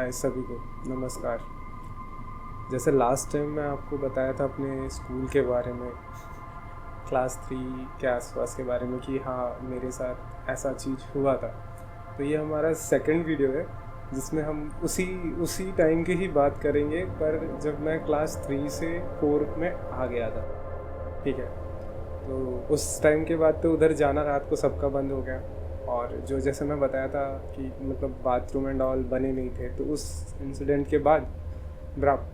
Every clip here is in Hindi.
हाय सभी को नमस्कार। जैसे लास्ट टाइम मैं आपको बताया था अपने स्कूल के बारे में, क्लास 3 के आसपास के बारे में कि हाँ मेरे साथ ऐसा चीज़ हुआ था। तो ये हमारा सेकंड वीडियो है जिसमें हम उसी उसी टाइम की ही बात करेंगे, पर जब मैं क्लास 3 से 4 में आ गया था। ठीक है, तो उस टाइम के बाद तो उधर जाना रात को सबका बंद हो गया। और जो जैसे मैं बताया था कि मतलब बाथरूम एंड ऑल बने नहीं थे, तो उस इंसिडेंट के बाद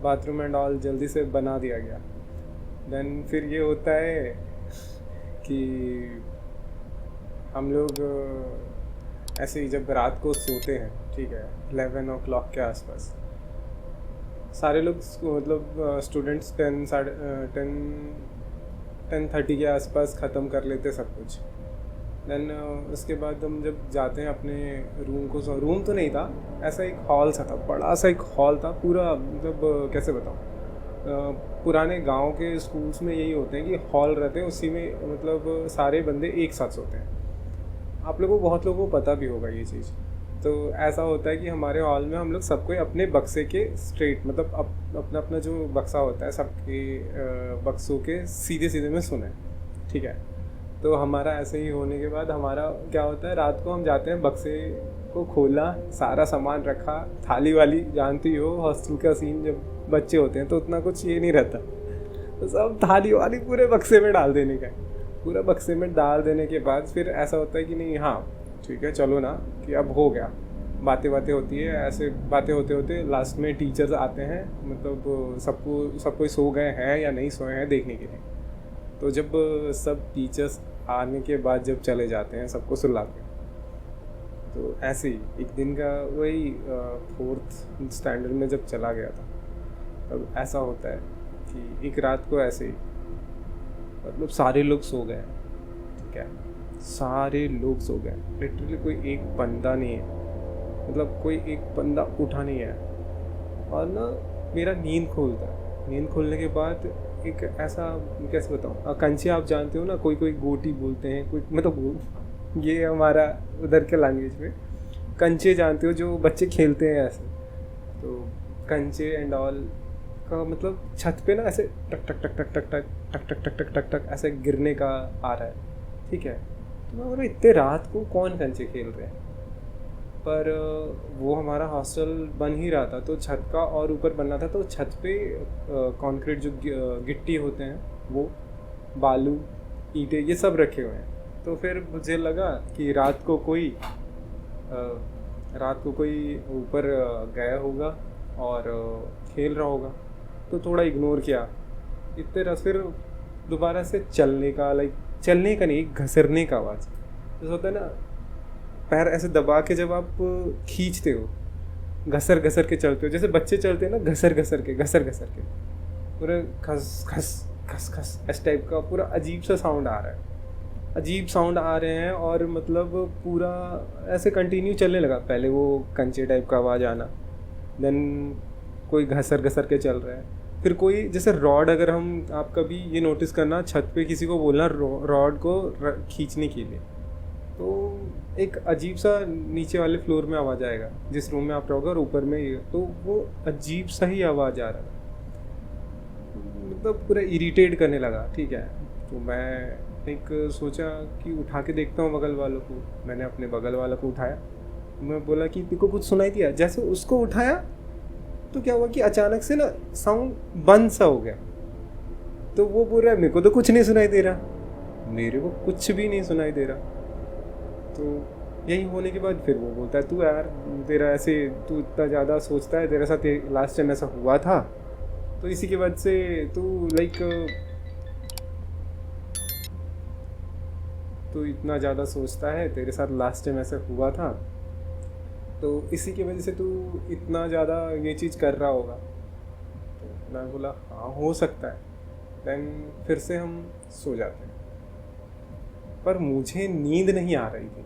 बाथरूम एंड ऑल जल्दी से बना दिया गया। देन फिर ये होता है कि हम लोग ऐसे ही जब रात को सोते हैं, ठीक है, 11 o'clock के आसपास सारे लोग मतलब स्टूडेंट्स 10:30 के आसपास ख़त्म कर लेते सब कुछ। देन उसके बाद हम जब जाते हैं अपने रूम को, रूम तो नहीं था, ऐसा एक हॉल सा था, बड़ा सा एक हॉल था पूरा। मतलब कैसे बताऊँ, पुराने गांव के स्कूल्स में यही होते हैं कि हॉल रहते हैं, उसी में मतलब सारे बंदे एक साथ सोते हैं। आप लोगों को, बहुत लोगों को पता भी होगा ये चीज़। तो ऐसा होता है कि हमारे हॉल में हम लोग सबको अपने बक्से के स्ट्रेट, मतलब अपना अपना जो बक्सा होता है सबके बक्सों के सीधे सीधे में सुने, ठीक है। तो हमारा ऐसे ही होने के बाद हमारा क्या होता है, रात को हम जाते हैं, बक्से को खोला, सारा सामान रखा, थाली वाली, जानती हो हॉस्टल का सीन, जब बच्चे होते हैं तो उतना कुछ ये नहीं रहता, तो सब थाली वाली पूरे बक्से में डाल देने का है। पूरा बक्से में डाल देने के बाद फिर ऐसा होता है कि नहीं, हाँ ठीक है चलो ना, कि अब हो गया। बातें होती है, ऐसे बातें होते होते लास्ट में टीचर्स आते हैं, मतलब सब कोई सो गए हैं या नहीं सोए हैं देखने के लिए। तो जब सब टीचर्स आने के बाद जब चले जाते हैं सबको सुलाते हैं, तो ऐसे ही एक दिन का वही 4th स्टैंडर्ड में जब चला गया था, तब ऐसा होता है कि एक रात को ऐसे ही मतलब सारे लोग सो गए, ठीक है, सारे लोग सो गए, लिटरली कोई एक बंदा नहीं है, मतलब कोई एक बंदा उठा नहीं है। और ना मेरा नींद खुलता है, नींद खुलने के बाद एक ऐसा, कैसे बताऊँ, कंचे आप जानते हो ना, कोई गोटी बोलते हैं, कोई मतलब ये हमारा उधर के लैंग्वेज में कंचे जानते हो, जो बच्चे खेलते हैं ऐसे। तो कंचे एंड ऑल का मतलब छत पे ना ऐसे टक टक टक टक टक टक टक टक टक टक टक टक ऐसे गिरने का आ रहा है, ठीक है। तो मैं बोला इतने रात को कौन कंचे खेल रहे हैं, पर वो हमारा हॉस्टल बन ही रहा था, तो छत का और ऊपर बनना था, तो छत पे कंक्रीट जो गिट्टी होते हैं, वो बालू ईंटें ये सब रखे हुए हैं। तो फिर मुझे लगा कि रात को कोई ऊपर गया होगा और खेल रहा होगा, तो थोड़ा इग्नोर किया। इतने रस फिर दोबारा से चलने का नहीं, घसरने का आवाज़ जैसे होता है ना, पैर ऐसे दबा के जब आप खींचते हो, घसर घसर के चलते हो, जैसे बच्चे चलते हैं ना, घसर घसर के पूरा खस खस खस खस इस टाइप का पूरा अजीब सा साउंड आ रहा है, अजीब साउंड आ रहे हैं। और मतलब पूरा ऐसे कंटिन्यू चलने लगा। पहले वो कंचे टाइप का आवाज़ आना, देन कोई घसर घसर के चल रहा है, फिर कोई जैसे रॉड, अगर आप कभी ये नोटिस करना, छत पे किसी को बोलना रॉड को खींचने के लिए, तो एक अजीब सा नीचे वाले फ्लोर में आवाज़ आएगा, जिस रूम में आप रहोगे और ऊपर में ये, तो वो अजीब सा ही आवाज़ आ रहा था, मतलब पूरा इरिटेट करने लगा, ठीक है। तो मैं एक सोचा कि उठा के देखता हूँ बगल वालों को। मैंने अपने बगल वालों को उठाया, मैं बोला कि तेरे को कुछ सुनाई दिया? जैसे उसको उठाया तो क्या हुआ कि अचानक से ना साउंड बंद सा हो गया। तो वो बोल रहा है मेरे को तो कुछ नहीं सुनाई दे रहा, मेरे को कुछ भी नहीं सुनाई दे रहा। तो यही होने के बाद फिर वो बोलता है, तू यार तेरा ऐसे, तू इतना ज़्यादा सोचता है, तेरे साथ लास्ट टाइम ऐसा हुआ था, तो इसी के वजह से तू तू इतना ज़्यादा सोचता है, तेरे साथ लास्ट टाइम ऐसा हुआ था, तो इसी की वजह से तू इतना ज़्यादा ये चीज़ कर रहा होगा। तो मैं बोला हाँ हो सकता है। देन फिर से हम सो जाते हैं, पर मुझे नींद नहीं आ रही थी,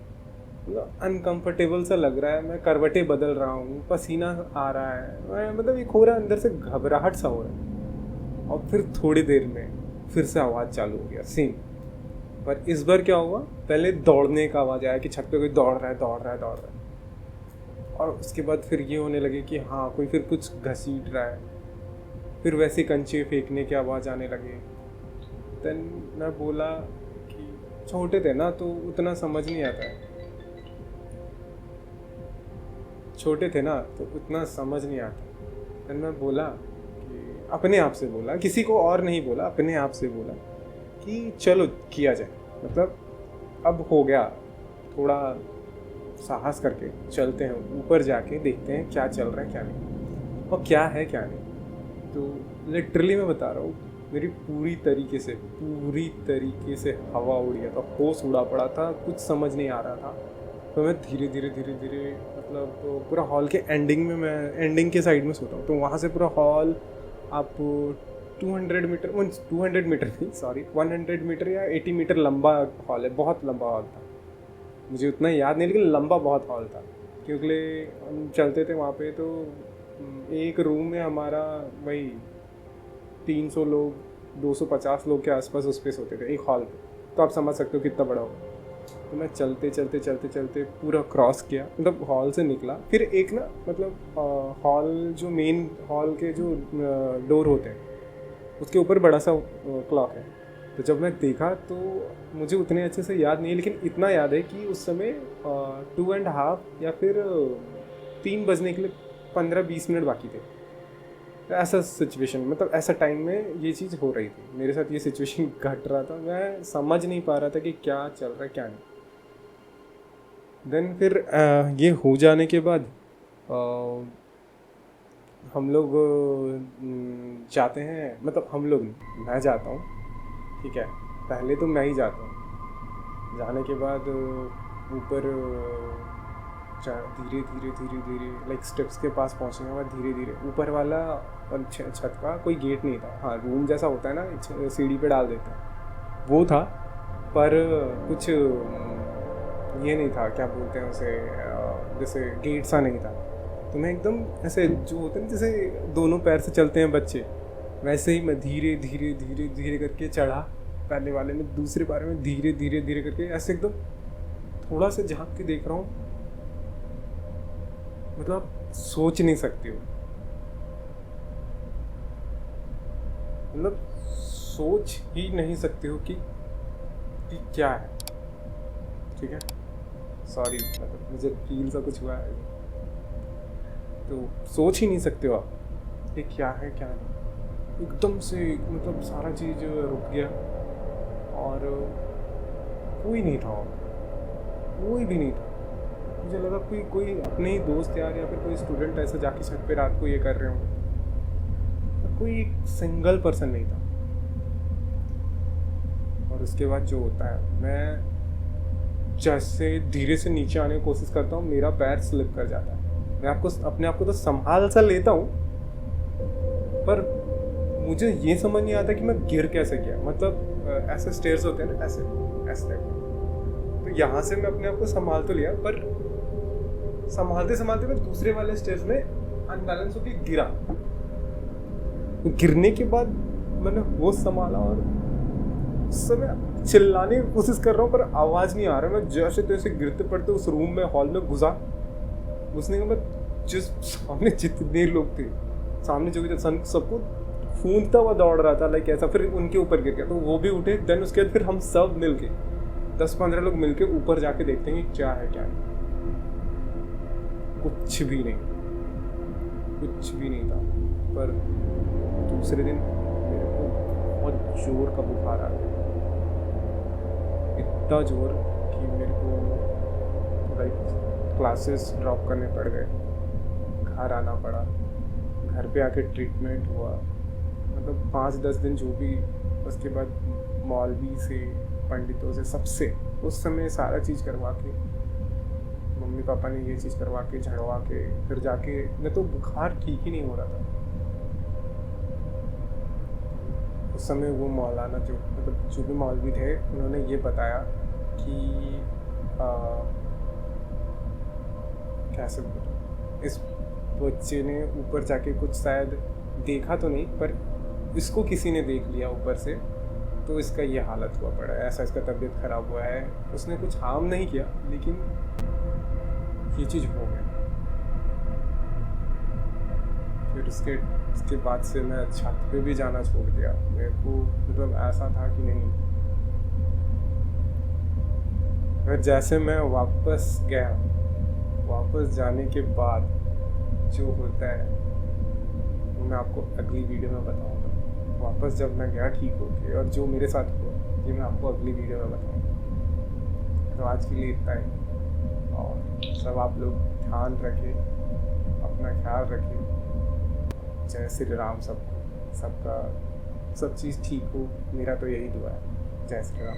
मतलब अनकंफर्टेबल सा लग रहा है, मैं करवटें बदल रहा हूँ, पसीना आ रहा है, मैं मतलब एक हो रहा है अंदर से, घबराहट सा हो रहा है। और फिर थोड़ी देर में फिर से आवाज़ चालू हो गया सेम, पर इस बार क्या हुआ, पहले दौड़ने का आवाज़ आया कि छत पे कोई दौड़ रहा है। और उसके बाद फिर ये होने लगे कि हाँ कोई फिर कुछ घसीट रहा है, फिर वैसे कंचे फेंकने की आवाज़ आने लगे। देन मैं बोला कि छोटे थे ना तो उतना समझ नहीं आता है, छोटे थे ना तो उतना समझ नहीं आता। देन मैं बोला कि अपने आप से बोला, किसी को और नहीं बोला, अपने आप से बोला कि चलो किया जाए, मतलब अब हो गया, थोड़ा साहस करके चलते हैं, ऊपर जाके देखते हैं क्या चल रहा है क्या नहीं और क्या है क्या नहीं। तो लिटरली मैं बता रहा हूँ, मेरी पूरी तरीके से हवा उड़ गया था, होश उड़ा पड़ा था, कुछ समझ नहीं आ रहा था। तो मैं धीरे धीरे मतलब तो पूरा हॉल के एंडिंग के साइड में सोता हूँ, तो वहाँ से पूरा हॉल आप 200 मीटर 200 मीटर नहीं सॉरी 100 मीटर या 80 मीटर लंबा हॉल है, बहुत लंबा हॉल था। मुझे उतना याद नहीं लेकिन लंबा बहुत हॉल था, क्योंकि हम चलते थे वहाँ पे। तो एक रूम में हमारा वही 300 लोग 250 लोग के आसपास उस पे सोते थे एक हॉल पे, तो आप समझ सकते हो कितना बड़ा हो। तो मैं चलते पूरा क्रॉस किया, मतलब हॉल से निकला, फिर एक ना मतलब हॉल जो मेन हॉल के जो डोर होते हैं उसके ऊपर बड़ा सा क्लॉक है। तो जब मैं देखा तो मुझे उतने अच्छे से याद नहीं है, लेकिन इतना याद है कि उस समय 2.5 या फिर 3 बजने के लिए 15-20 मिनट बाकी थे। तो ऐसा सिचुएशन, मतलब ऐसा टाइम में ये चीज़ हो रही थी मेरे साथ, ये सिचुएशन घट रहा था, मैं समझ नहीं पा रहा था कि क्या चल रहा है क्या नहीं। देन फिर ये हो जाने के बाद हम लोग जाते हैं, मतलब हम लोग मैं जाता हूँ, ठीक है, पहले तो मैं ही जाता हूँ। जाने के बाद ऊपर धीरे लाइक स्टेप्स के पास पहुँचने के बाद धीरे धीरे ऊपर वाला छत का कोई गेट नहीं था। हाँ, रूम जैसा होता है ना, सीढ़ी पे डाल देते हैं, वो था, पर कुछ ये नहीं था, क्या बोलते हैं उसे, जैसे गेट सा नहीं था। तो मैं एकदम ऐसे जो होते हैं जैसे दोनों पैर से चलते हैं बच्चे, वैसे ही मैं धीरे करके चढ़ा पहले वाले में, दूसरे बारे में धीरे करके ऐसे एकदम थोड़ा सा झांक के देख रहा हूँ। मतलब सोच नहीं सकती हो, मतलब सोच ही नहीं सकते हो कि क्या है, ठीक है, सॉरी मतलब मुझे फील सा कुछ हुआ है। तो सोच ही नहीं सकते हो आप ये क्या है क्या नहीं, एकदम से मतलब सारा चीज़ रुक गया और कोई नहीं था, कोई भी नहीं था। मुझे लगा कोई अपने ही दोस्त यार या फिर कोई स्टूडेंट ऐसे जाके छत पे रात को ये कर रहे होंगे, पर कोई एक सिंगल पर्सन नहीं था। और उसके बाद जो होता है, मैं जैसे धीरे से नीचे आने की कोशिश करता हूँ, मेरा पैर स्लिप कर जाता है। मैं अपने आप को तो संभाल सा लेता हूँ, पर मुझे ये समझ नहीं आता कि मैं गिर कैसे गया। मतलब ऐसे स्टेयर्स होते हैं ना, ऐसे टाइप, तो यहाँ से मैं अपने आप को संभाल तो लिया, पर संभालते मैं दूसरे वाले स्टेयर्स में अनबैलेंस होकर गिरा। गिरने के बाद मैंने होश संभाला और उस समय चिल्लाने की कोशिश कर रहा हूँ, पर आवाज़ नहीं आ रहा। मैं जैसे तैसे गिरते पड़ते उस रूम में, हॉल में घुसा। घुसने के बाद जिस सामने जितने लोग थे, सामने जो भी थे, सबको फूंदता हुआ दौड़ रहा था लाइक ऐसा, फिर उनके ऊपर गिर गया तो वो भी उठे। देन उसके बाद फिर हम सब मिलके 10-15 लोग मिलके ऊपर जाके देखते हैं क्या है क्या नहीं। कुछ भी नहीं था। पर दूसरे दिन मेरे को बहुत जोर का बुखार आ गया, इतना जोर कि मेरे को लाइक क्लासेस ड्रॉप करने पड़ गए, घर आना पड़ा, घर पे आके ट्रीटमेंट हुआ, मतलब 5-10 दिन जो भी। उसके बाद मौलवी से, पंडितों से, सबसे उस समय सारा चीज़ करवा के, मम्मी पापा ने ये चीज़ करवा के, झड़वा के, फिर जाके मैं तो बुखार ठीक ही नहीं हो रहा था। उस समय वो मौलाना जो भी मौलवी थे, उन्होंने ये बताया कि कैसे इस बच्चे ने ऊपर जाके कुछ शायद देखा तो नहीं, पर इसको किसी ने देख लिया ऊपर से, तो इसका ये हालत हुआ पड़ा है, ऐसा इसका तबीयत ख़राब हुआ है। उसने कुछ हार्म नहीं किया, लेकिन ये चीज़ हो गया। फिर उसके बाद से मैं छत पे भी जाना छोड़ दिया। मेरे को मतलब ऐसा था कि नहीं, फिर जैसे मैं वापस गया, वापस जाने के बाद जो होता है वो मैं आपको अगली वीडियो में बताऊंगा। वापस जब मैं गया ठीक होके और जो मेरे साथ हुआ ये मैं आपको अगली वीडियो में बताऊंगा। तो आज के लिए इतना ही, और सब आप लोग ध्यान रखें, अपना ख्याल रखें। जय श्री राम। सबका सब चीज़ ठीक हो, मेरा तो यही दुआ है। जय श्री राम।